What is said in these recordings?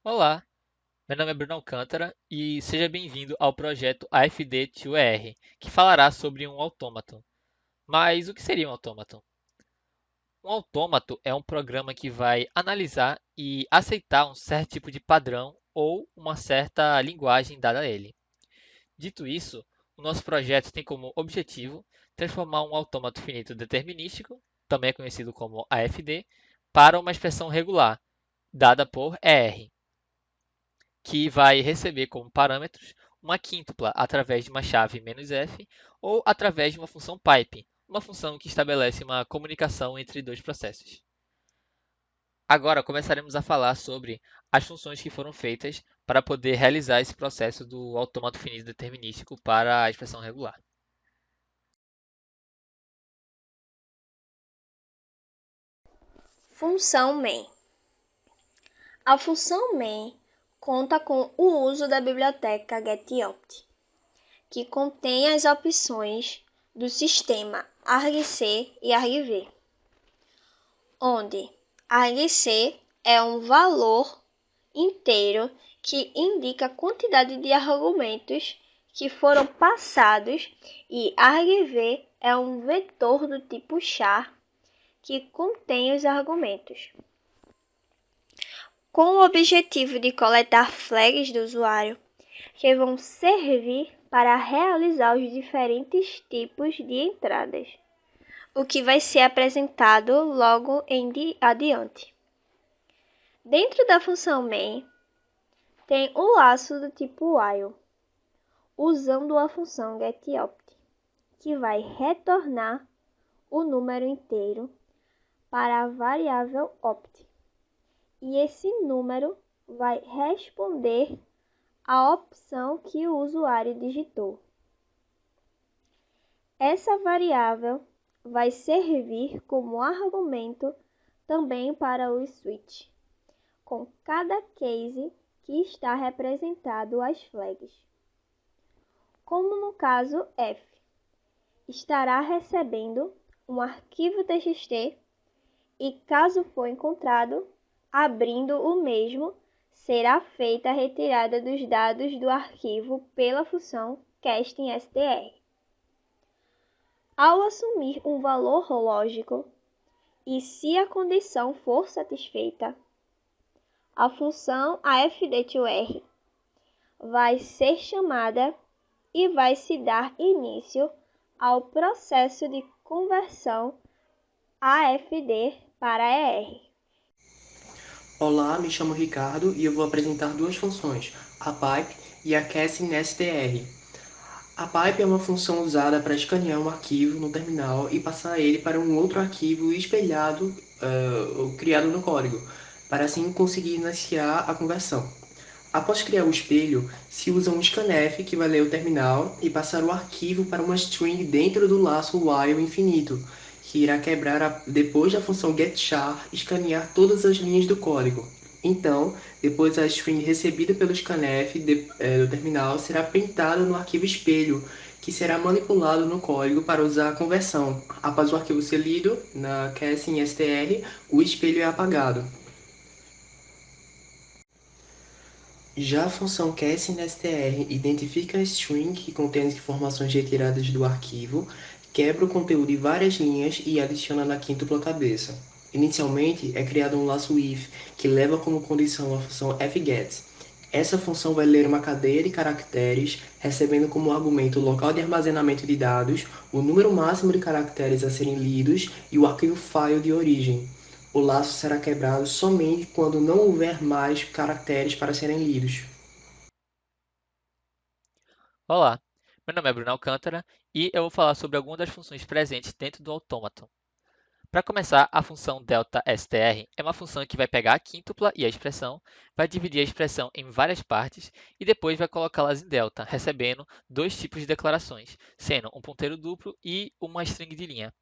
Olá, meu nome é Bruno Alcântara e seja bem-vindo ao projeto AFD2ER, que falará sobre um autômaton. Mas o que seria um autômaton? Um autômaton é um programa que vai analisar e aceitar um certo tipo de padrão ou uma certa linguagem dada a ele. Dito isso, o nosso projeto tem como objetivo transformar um autômaton finito determinístico, também conhecido como AFD, para uma expressão regular, dada por ER, que vai receber como parâmetros uma quíntupla através de uma chave "-f" ou através de uma função pipe, uma função que estabelece uma comunicação entre dois processos. Agora começaremos a falar sobre as funções que foram feitas para poder realizar esse processo do autômato finito determinístico para a expressão regular. Função main. A função main conta com o uso da biblioteca getOpt, que contém as opções do sistema argc e argv, onde argc é um valor inteiro que indica a quantidade de argumentos que foram passados e argv é um vetor do tipo char que contém os argumentos. Com o objetivo de coletar flags do usuário, que vão servir para realizar os diferentes tipos de entradas, o que vai ser apresentado logo em adiante. Dentro da função main, tem o laço do tipo while, usando a função getOpt, que vai retornar o número inteiro para a variável opt. E esse número vai responder à opção que o usuário digitou. Essa variável vai servir como argumento também para o switch, com cada case que está representado as flags. Como no caso F, estará recebendo um arquivo TXT e, caso for encontrado, abrindo o mesmo, será feita a retirada dos dados do arquivo pela função castingstr. Ao assumir um valor lógico e se a condição for satisfeita, a função afd2r vai ser chamada e vai se dar início ao processo de conversão AFD para ER. Olá, me chamo Ricardo e eu vou apresentar duas funções, a pipe e a castingstr. A pipe é uma função usada para escanear um arquivo no terminal e passar ele para um outro arquivo espelhado ou criado no código, para assim conseguir iniciar a conversão. Após criar o espelho, se usa um scanf que vai ler o terminal e passar o arquivo para uma string dentro do laço while infinito, que irá quebrar depois da função getChar escanear todas as linhas do código. Então, depois a string recebida pelo scanf do terminal será printada no arquivo espelho, que será manipulado no código para usar a conversão. Após o arquivo ser lido na castingstr, o espelho é apagado. Já a função castingstr identifica a string que contém as informações retiradas do arquivo, quebra o conteúdo em várias linhas e adiciona na quíntupla cabeça. Inicialmente, é criado um laço if, que leva como condição a função fget. Essa função vai ler uma cadeia de caracteres, recebendo como argumento o local de armazenamento de dados, o número máximo de caracteres a serem lidos e o arquivo file de origem. O laço será quebrado somente quando não houver mais caracteres para serem lidos. Olá, meu nome é Bruno Alcântara e eu vou falar sobre algumas das funções presentes dentro do autômaton. Para começar, a função delta_str é uma função que vai pegar a quíntupla e a expressão, vai dividir a expressão em várias partes e depois vai colocá-las em delta, recebendo dois tipos de declarações, sendo um ponteiro duplo e uma string de linha.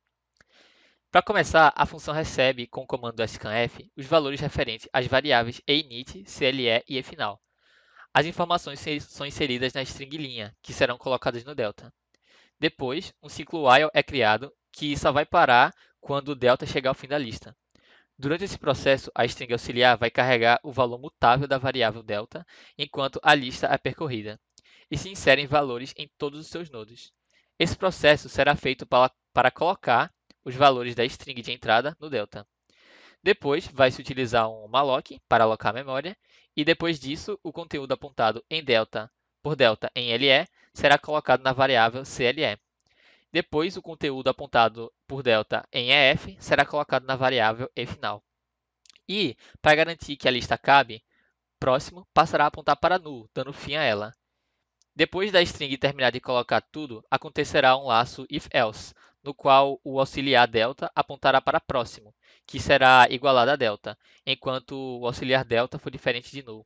Para começar, a função recebe, com o comando scanf, os valores referentes às variáveis einit, cle e final. As informações são inseridas na string linha, que serão colocadas no delta. Depois, um ciclo while é criado, que só vai parar quando o delta chegar ao fim da lista. Durante esse processo, a string auxiliar vai carregar o valor mutável da variável delta, enquanto a lista é percorrida, e se inserem valores em todos os seus nodos. Esse processo será feito para colocar os valores da string de entrada no delta. Depois, vai-se utilizar um malloc para alocar a memória, e depois disso, o conteúdo apontado em delta por delta em LE será colocado na variável CLE. Depois, o conteúdo apontado por delta em EF será colocado na variável eFinal. E, para garantir que a lista cabe, próximo passará a apontar para null, dando fim a ela. Depois da string terminar de colocar tudo, acontecerá um laço if-else, no qual o auxiliar delta apontará para próximo, que será igualado a delta, enquanto o auxiliar delta for diferente de null.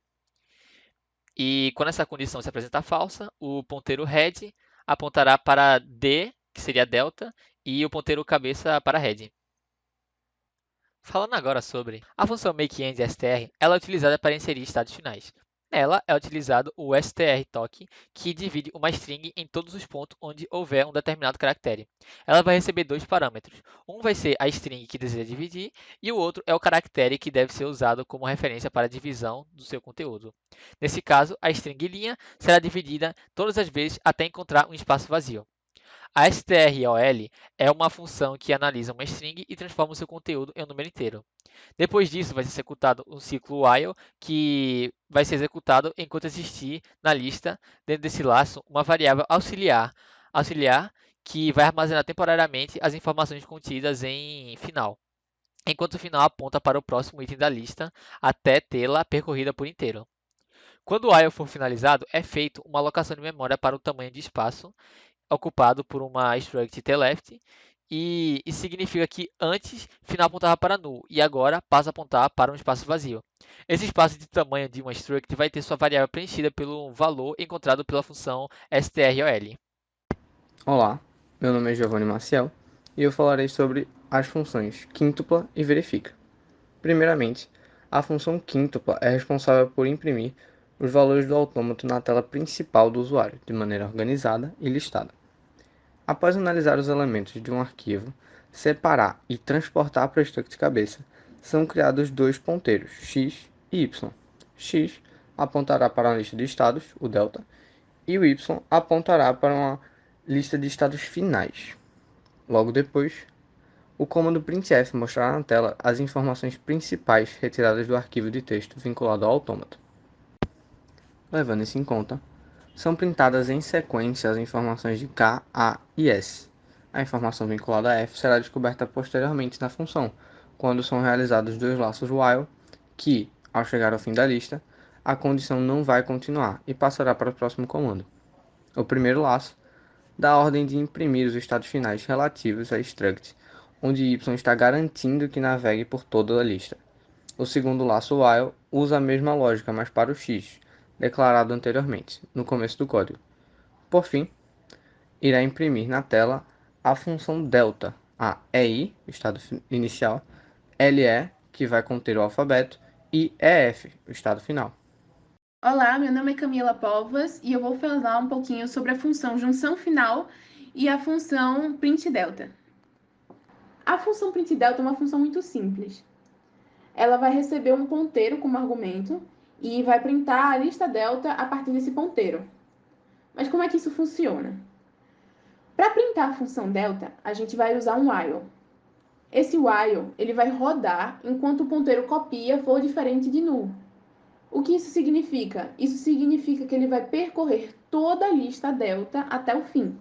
E quando essa condição se apresentar falsa, o ponteiro head apontará para d, que seria delta, e o ponteiro cabeça para head. Falando agora sobre a função makeEndStr, ela é utilizada para inserir estados finais. Nela é utilizado o strtoc, que divide uma string em todos os pontos onde houver um determinado caractere. Ela vai receber dois parâmetros. Um vai ser a string que deseja dividir e o outro é o caractere que deve ser usado como referência para a divisão do seu conteúdo. Nesse caso, a string linha será dividida todas as vezes até encontrar um espaço vazio. A strol é uma função que analisa uma string e transforma o seu conteúdo em um número inteiro. Depois disso, vai ser executado um ciclo while, que vai ser executado enquanto existir na lista, dentro desse laço, uma variável auxiliar que vai armazenar temporariamente as informações contidas em final, enquanto o final aponta para o próximo item da lista até tê-la percorrida por inteiro. Quando o while for finalizado, é feito uma alocação de memória para o tamanho de espaço ocupado por uma structtleft, e isso significa que antes final apontava para null e agora passa a apontar para um espaço vazio. Esse espaço de tamanho de uma struct vai ter sua variável preenchida pelo valor encontrado pela função strol. Olá, meu nome é Giovanni Maciel e eu falarei sobre as funções quíntupla e verifica. Primeiramente, a função quíntupla é responsável por imprimir os valores do autômato na tela principal do usuário, de maneira organizada e listada. Após analisar os elementos de um arquivo, separar e transportar para o struct cabeça, são criados dois ponteiros, x e y. X apontará para uma lista de estados, o delta, e o y apontará para uma lista de estados finais. Logo depois, o comando printf mostrará na tela as informações principais retiradas do arquivo de texto vinculado ao autômato. Levando isso em conta, são printadas em sequência as informações de K, A e S. A informação vinculada a F será descoberta posteriormente na função, quando são realizados dois laços while, que, ao chegar ao fim da lista, a condição não vai continuar e passará para o próximo comando. O primeiro laço dá a ordem de imprimir os estados finais relativos a struct, onde y está garantindo que navegue por toda a lista. O segundo laço while usa a mesma lógica, mas para o x, declarado anteriormente, no começo do código. Por fim, irá imprimir na tela a função delta, a EI, o estado inicial, LE, que vai conter o alfabeto, e EF, o estado final. Olá, meu nome é Camila Povas e eu vou falar um pouquinho sobre a função junção final e a função print delta. A função print delta é uma função muito simples. Ela vai receber um ponteiro como argumento e vai printar a lista delta a partir desse ponteiro. Mas como é que isso funciona? Para printar a função delta, a gente vai usar um while. Esse while ele vai rodar enquanto o ponteiro copia for diferente de null. O que isso significa? Isso significa que ele vai percorrer toda a lista delta até o fim,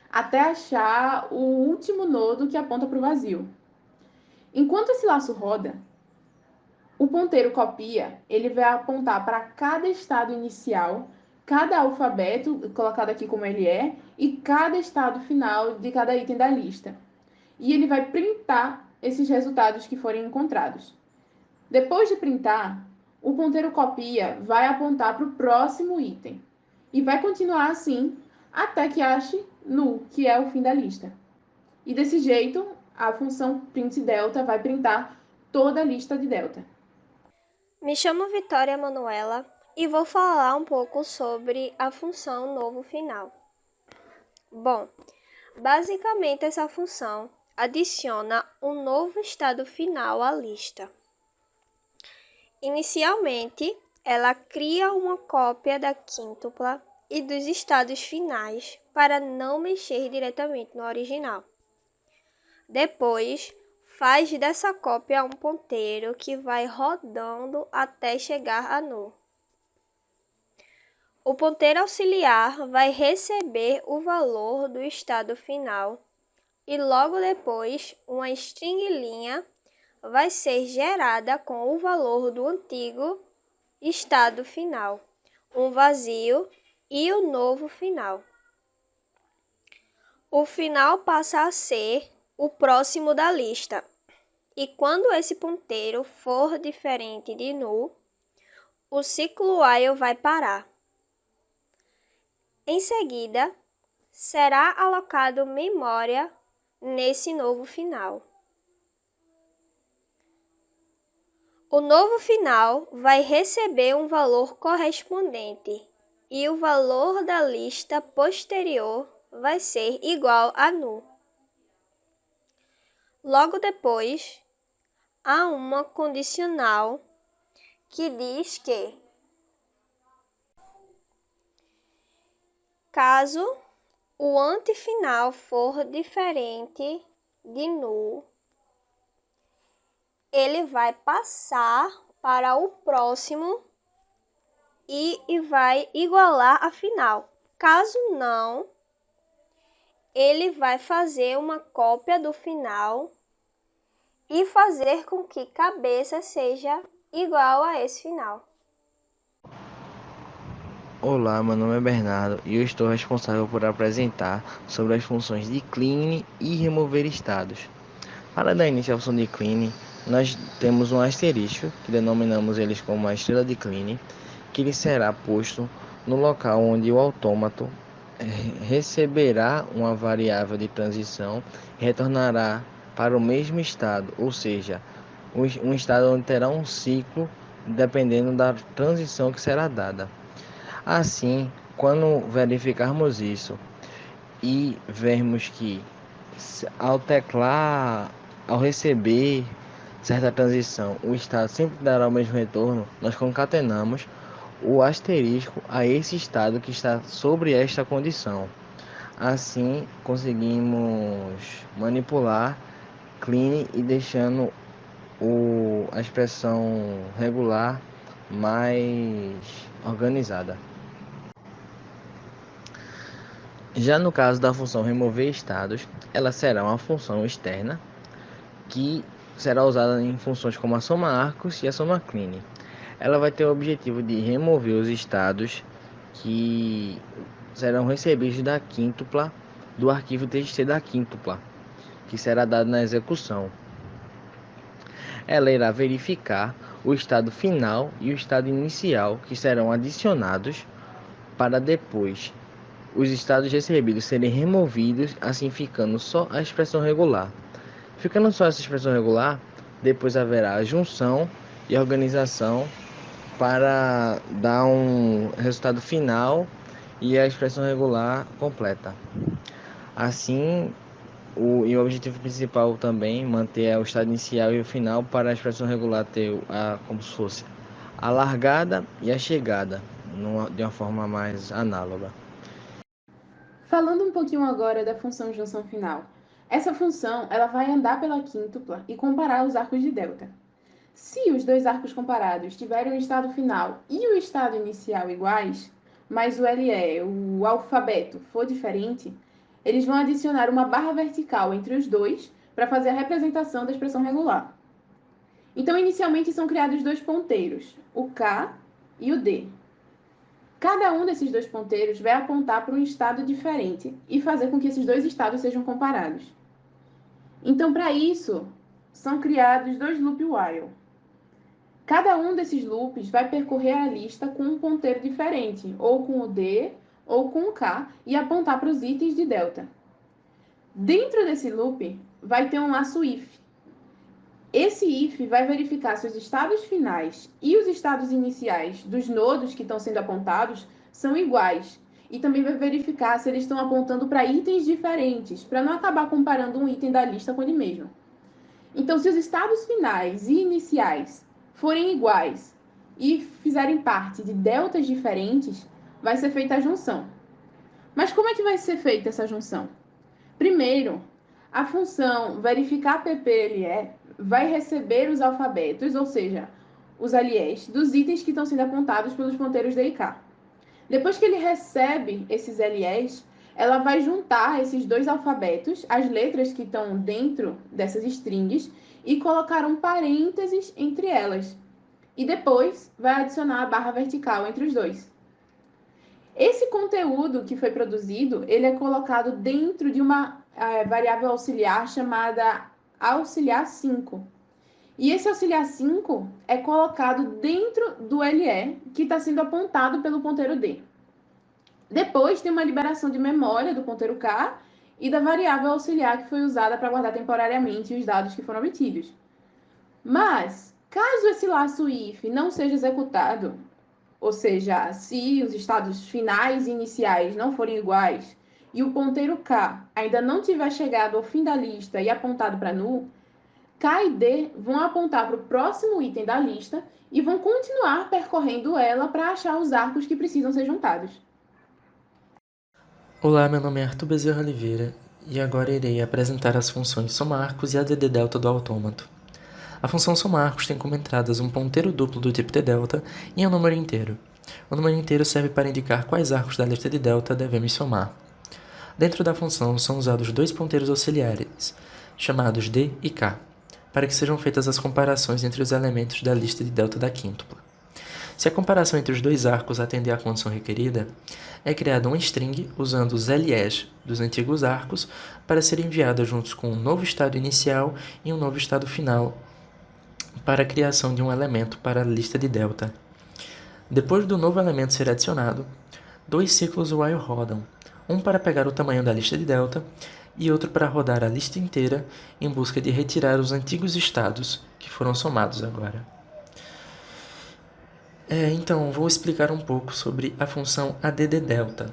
até achar o último nodo que aponta para o vazio. Enquanto esse laço roda, o ponteiro copia, ele vai apontar para cada estado inicial, cada alfabeto, colocado aqui como ele é, e cada estado final de cada item da lista. E ele vai printar esses resultados que forem encontrados. Depois de printar, o ponteiro copia vai apontar para o próximo item. E vai continuar assim até que ache null, que é o fim da lista. E desse jeito, a função printDelta vai printar toda a lista de delta. Me chamo Vitória Manuela e vou falar um pouco sobre a função novo final. Bom, Basicamente, essa função adiciona um novo estado final à lista. Inicialmente, ela cria uma cópia da quíntupla e dos estados finais para não mexer diretamente no original. Depois, faz dessa cópia um ponteiro que vai rodando até chegar a null. O ponteiro auxiliar vai receber o valor do estado final e logo depois uma string linha vai ser gerada com o valor do antigo estado final, um vazio e o novo final. O final passa a ser o próximo da lista, e quando esse ponteiro for diferente de null, o ciclo while vai parar. Em seguida, será alocado memória nesse novo final. O novo final vai receber um valor correspondente e o valor da lista posterior vai ser igual a null. Logo depois, há uma condicional que diz que, caso o antefinal for diferente de null, ele vai passar para o próximo e vai igualar a final. Caso não, ele vai fazer uma cópia do final e fazer com que cabeça seja igual a esse final. Olá, meu nome é Bernardo e eu estou responsável por apresentar sobre as funções de clean e remover estados. Para dar início à função de clean, nós temos um asterisco, que denominamos eles como a estrela de clean, que ele será posto no local onde o autômato receberá uma variável de transição e retornará para o mesmo estado, ou seja, um estado onde terá um ciclo dependendo da transição que será dada. Assim, quando verificarmos isso e vermos que ao teclar, ao receber certa transição, o estado sempre dará o mesmo retorno, nós concatenamos o asterisco a esse estado que está sobre esta condição. Assim, conseguimos manipular clean e deixando a expressão regular mais organizada. Já no caso da função remover estados, ela será uma função externa que será usada em funções como a soma arcos e a soma clean. Ela vai ter o objetivo de remover os estados que serão recebidos da quíntupla do arquivo txt da quíntupla, que será dado na execução. Ela irá verificar o estado final e o estado inicial, que serão adicionados para depois os estados recebidos serem removidos, assim ficando só a expressão regular. Ficando só essa expressão regular, depois haverá a junção e a organização para dar um resultado final e a expressão regular completa. Assim, o objetivo principal também manter o estado inicial e o final para a expressão regular ter como se fosse a largada e a chegada, de uma forma mais análoga. Falando um pouquinho agora da função junção final. Essa função ela vai andar pela quíntupla e comparar os arcos de delta. Se os dois arcos comparados tiverem o estado final e o estado inicial iguais, mas o LE, o alfabeto, for diferente, eles vão adicionar uma barra vertical entre os dois para fazer a representação da expressão regular. Então, inicialmente são criados dois ponteiros, o K e o D. Cada um desses dois ponteiros vai apontar para um estado diferente e fazer com que esses dois estados sejam comparados. Então, para isso, são criados dois loop while. Cada um desses loops vai percorrer a lista com um ponteiro diferente, ou com o D ou com o K, e apontar para os itens de delta. Dentro desse loop, vai ter um laço if. Esse if vai verificar se os estados finais e os estados iniciais dos nodos que estão sendo apontados são iguais. e também vai verificar se eles estão apontando para itens diferentes, para não acabar comparando um item da lista com ele mesmo. Então, se os estados finais e iniciais forem iguais e fizerem parte de deltas diferentes, vai ser feita a junção. Mas como é que vai ser feita essa junção? Primeiro, a função verificar PPLE vai receber os alfabetos, ou seja, os aliés, dos itens que estão sendo apontados pelos ponteiros D e K. Depois que ele recebe esses aliés, ela vai juntar esses dois alfabetos, as letras que estão dentro dessas strings, e colocar um parênteses entre elas. E depois vai adicionar a barra vertical entre os dois. Esse conteúdo que foi produzido, ele é colocado dentro de uma variável auxiliar chamada auxiliar 5. E esse auxiliar 5 é colocado dentro do LE, que está sendo apontado pelo ponteiro D. Depois tem uma liberação de memória do ponteiro K e da variável auxiliar que foi usada para guardar temporariamente os dados que foram obtidos. Mas, caso esse laço if não seja executado, ou seja, se os estados finais e iniciais não forem iguais e o ponteiro K ainda não tiver chegado ao fim da lista e apontado para null, K e D vão apontar para o próximo item da lista e vão continuar percorrendo ela para achar os arcos que precisam ser juntados. Olá, meu nome é Arthur Bezerra Oliveira e agora irei apresentar as funções somarcos e a dd-delta do autômato. A função somarcos tem como entradas um ponteiro duplo do tipo tdelta e um número inteiro. O número inteiro serve para indicar quais arcos da lista de delta devemos somar. Dentro da função são usados dois ponteiros auxiliares, chamados d e k, para que sejam feitas as comparações entre os elementos da lista de delta da quíntupla. Se a comparação entre os dois arcos atender à condição requerida, é criada uma string usando os LEs dos antigos arcos para ser enviada juntos com um novo estado inicial e um novo estado final para a criação de um elemento para a lista de delta. Depois do novo elemento ser adicionado, dois ciclos while rodam, um para pegar o tamanho da lista de delta e outro para rodar a lista inteira em busca de retirar os antigos estados que foram somados agora. Então, vou explicar um pouco sobre a função add-delta.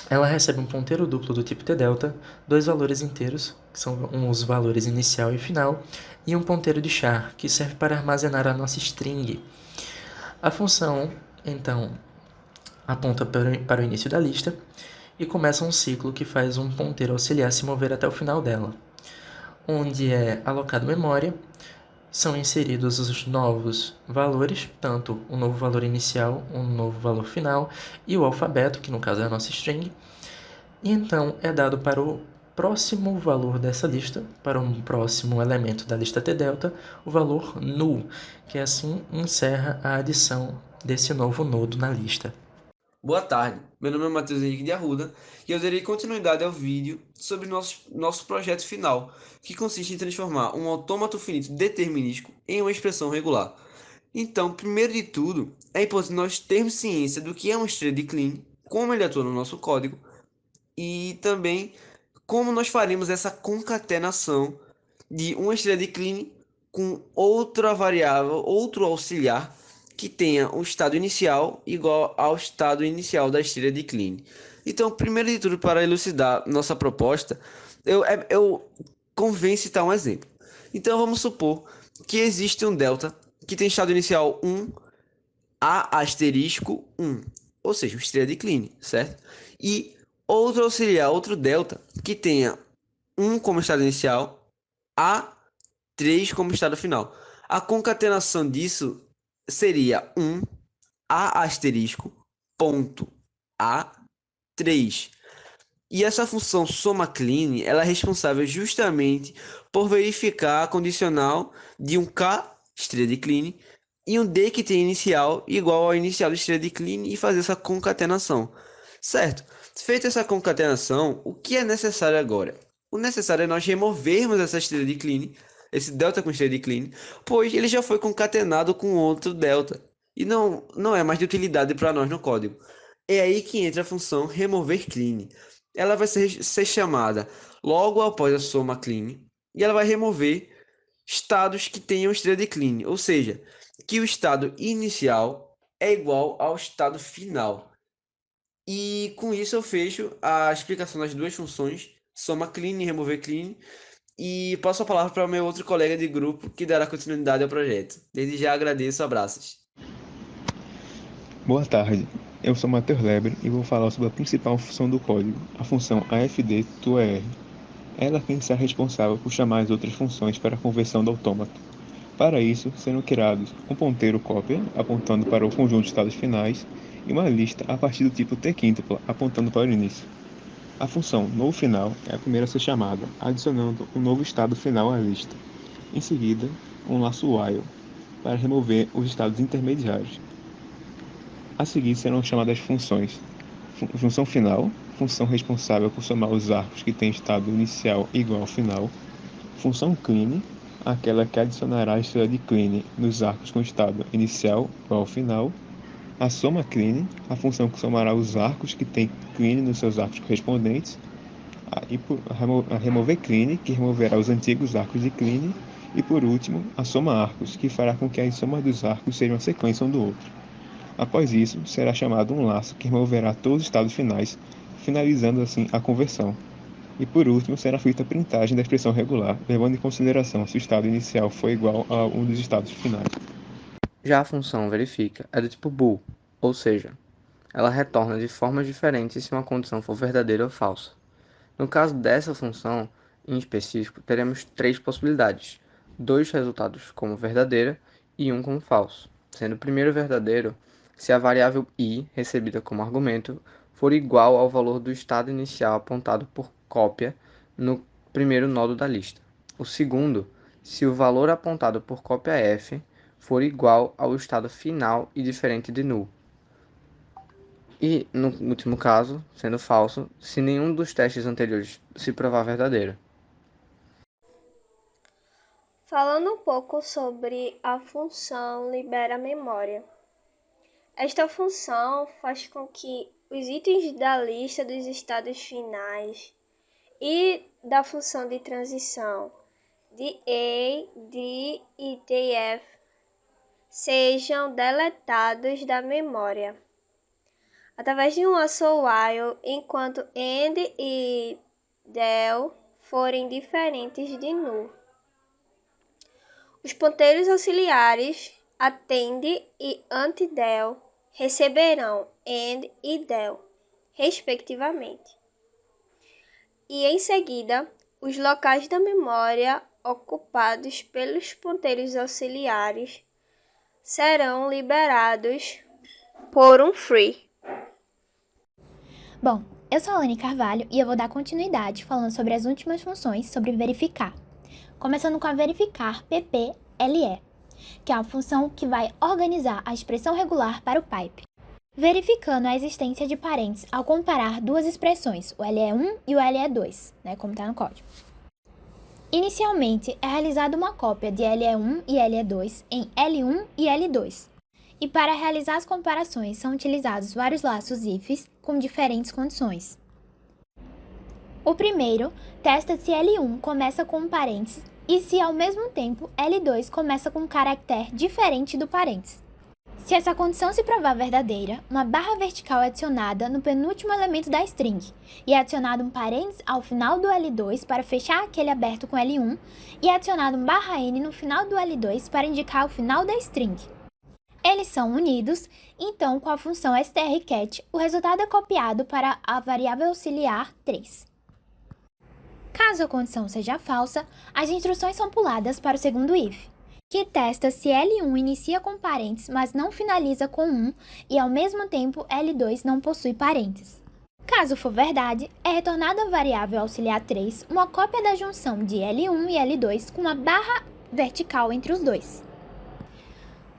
Ela recebe um ponteiro duplo do tipo tdelta, dois valores inteiros, que são os valores inicial e final, e um ponteiro de char, que serve para armazenar a nossa string. A função, então, aponta para o início da lista e começa um ciclo que faz um ponteiro auxiliar se mover até o final dela, onde é alocado memória, são inseridos os novos valores, tanto o novo valor inicial, um novo valor final e o alfabeto, que no caso é a nossa string, e então é dado para o próximo valor dessa lista, para um próximo elemento da lista tdelta, o valor null, que assim encerra a adição desse novo nodo na lista. Boa tarde, meu nome é Matheus Henrique de Arruda e eu darei continuidade ao vídeo sobre nosso projeto final, que consiste em transformar um autômato finito determinístico em uma expressão regular. Então, primeiro de tudo, é importante nós termos ciência do que é uma estrela de Kleene, como ele atua no nosso código e também como nós faremos essa concatenação de uma estrela de Kleene com outra variável, outro auxiliar, que tenha o estado inicial igual ao estado inicial da estrela de Kleene. Então, primeiro de tudo, para elucidar nossa proposta, eu convenho citar um exemplo. Então, vamos supor que existe um delta que tem estado inicial 1, A asterisco 1, ou seja, uma estrela de Kleene, certo? E outro auxiliar, outro delta, que tenha 1 como estado inicial, A3 como estado final. A concatenação disso seria 1 A asterisco ponto A3. E essa função soma Kleene, ela é responsável justamente por verificar a condicional de um K estrela de Kleene e um D que tem inicial igual ao inicial da estrela de Kleene e fazer essa concatenação. Certo? Feita essa concatenação, o que é necessário agora? O necessário é nós removermos essa estrela de Kleene, esse delta com estrela de Kleene, pois ele já foi concatenado com outro delta e não é mais de utilidade para nós no código. É aí que entra a função remover Kleene. Ela vai ser chamada logo após a soma Kleene e ela vai remover estados que tenham estrela de Kleene, ou seja, que o estado inicial é igual ao estado final. E com isso eu fecho a explicação das duas funções, soma clean e remover clean, e passo a palavra para o meu outro colega de grupo que dará continuidade ao projeto. Desde já agradeço, abraços. Boa tarde, eu sou Matheus Leber e vou falar sobre a principal função do código, a função AFD-TOER. Ela é quem está responsável por chamar as outras funções para a conversão do autômato. Para isso, serão criados um ponteiro cópia, apontando para o conjunto de estados finais, e uma lista a partir do tipo t-quíntupla, apontando para o início. A função novo final é a primeira a ser chamada, adicionando um novo estado final à lista. Em seguida, um laço while, para remover os estados intermediários. A seguir serão chamadas funções: função final, função responsável por somar os arcos que têm estado inicial igual ao final; função clean, aquela que adicionará a estrela de clean nos arcos com estado inicial igual ao final; a soma clean, a função que somará os arcos que têm clean nos seus arcos correspondentes; a remover clean, que removerá os antigos arcos de clean; e por último, a soma arcos, que fará com que as somas dos arcos sejam a sequência um do outro. Após isso, será chamado um laço que removerá todos os estados finais, finalizando assim a conversão. E por último, será feita a printagem da expressão regular, levando em consideração se o estado inicial for igual a um dos estados finais. Já a função verifica é do tipo bool, ou seja, ela retorna de formas diferentes se uma condição for verdadeira ou falsa. No caso dessa função, em específico, teremos 3 possibilidades: 2 resultados como verdadeira e 1 como falso, sendo o primeiro verdadeiro se a variável i, recebida como argumento, for igual ao valor do estado inicial apontado por cópia no primeiro nodo da lista. O segundo, se o valor apontado por cópia f for igual ao estado final e diferente de null. E, no último caso, sendo falso, se nenhum dos testes anteriores se provar verdadeiro. Falando um pouco sobre a função libera memória. Esta função faz com que os itens da lista dos estados finais e da função de transição de A, D e DF sejam deletados da memória através de um laço while, enquanto AND e del forem diferentes de null. Os ponteiros auxiliares attend e antidel receberão AND e del, respectivamente. E em seguida, os locais da memória ocupados pelos ponteiros auxiliares serão liberados por um free. Bom, eu sou a Alane Carvalho e eu vou dar continuidade falando sobre as últimas funções sobre verificar. Começando com a verificar PPLE, que é a função que vai organizar a expressão regular para o pipe, verificando a existência de parênteses ao comparar duas expressões, o LE1 e o LE2, como está no código. Inicialmente, é realizada uma cópia de LE1 e LE2 em L1 e L2, e para realizar as comparações são utilizados vários laços ifs com diferentes condições. O primeiro testa se L1 começa com um parênteses e se ao mesmo tempo L2 começa com um caractere diferente do parênteses. Se essa condição se provar verdadeira, uma barra vertical é adicionada no penúltimo elemento da string e é adicionado um parênteses ao final do L2 para fechar aquele aberto com L1 e é adicionado um barra N no final do L2 para indicar o final da string. Eles são unidos, então com a função strcat, o resultado é copiado para a variável auxiliar 3. Caso a condição seja falsa, as instruções são puladas para o segundo if, que testa se L1 inicia com parênteses, mas não finaliza com 1, e ao mesmo tempo L2 não possui parênteses. Caso for verdade, é retornada a variável auxiliar 3 uma cópia da junção de L1 e L2 com uma barra vertical entre os dois.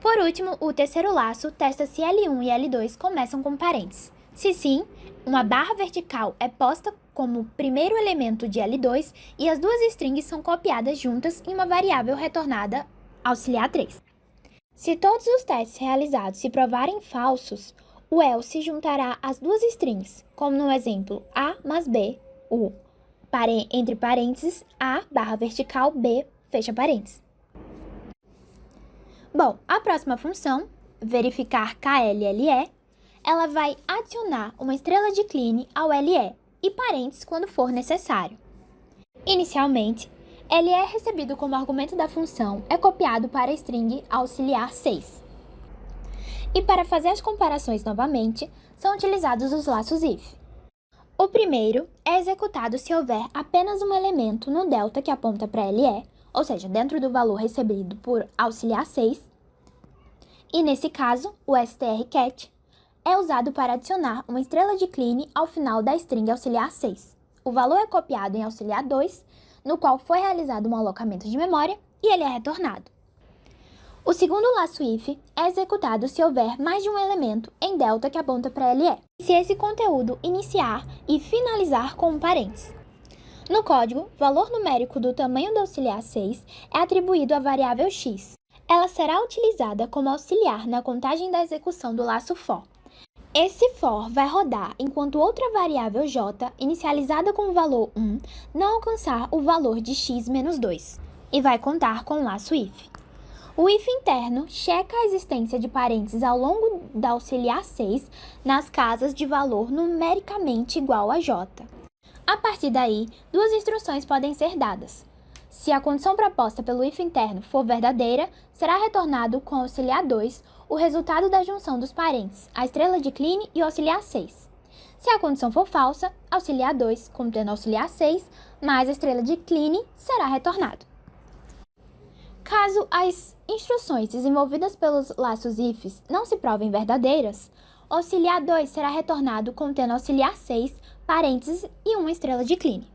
Por último, o terceiro laço testa se L1 e L2 começam com parênteses. Se sim, uma barra vertical é posta como primeiro elemento de L2 e as duas strings são copiadas juntas em uma variável retornada auxiliar 3. Se todos os testes realizados se provarem falsos, o else juntará as duas strings, como no exemplo A mais B, o entre parênteses A barra vertical B fecha parênteses. Bom, a próxima função, verificar KLLE, ela vai adicionar uma estrela de Kleene ao LE e parênteses quando for necessário. Inicialmente, LE recebido como argumento da função é copiado para a string auxiliar 6. E para fazer as comparações novamente, são utilizados os laços if. O primeiro é executado se houver apenas um elemento no delta que aponta para LE, ou seja, dentro do valor recebido por auxiliar 6. E nesse caso, o strcat é usado para adicionar uma estrela de Kleene ao final da string auxiliar 6. O valor é copiado em auxiliar 2, no qual foi realizado um alocamento de memória e ele é retornado. O segundo laço if é executado se houver mais de um elemento em delta que aponta para LE, se esse conteúdo iniciar e finalizar com um parênteses. No código, o valor numérico do tamanho do auxiliar 6 é atribuído à variável x. Ela será utilizada como auxiliar na contagem da execução do laço for. Esse for vai rodar enquanto outra variável j, inicializada com o valor 1, não alcançar o valor de x menos 2, e vai contar com o laço if. O if interno checa a existência de parênteses ao longo da auxiliar 6 nas casas de valor numericamente igual a j. A partir daí, duas instruções podem ser dadas. Se a condição proposta pelo if interno for verdadeira, será retornado com auxiliar 2 o resultado da junção dos parênteses, a estrela de Kleene e o auxiliar 6. Se a condição for falsa, auxiliar 2 contendo auxiliar 6 mais a estrela de Kleene será retornado. Caso as instruções desenvolvidas pelos laços ifs não se provem verdadeiras, o auxiliar 2 será retornado contendo auxiliar 6, parênteses e uma estrela de Kleene.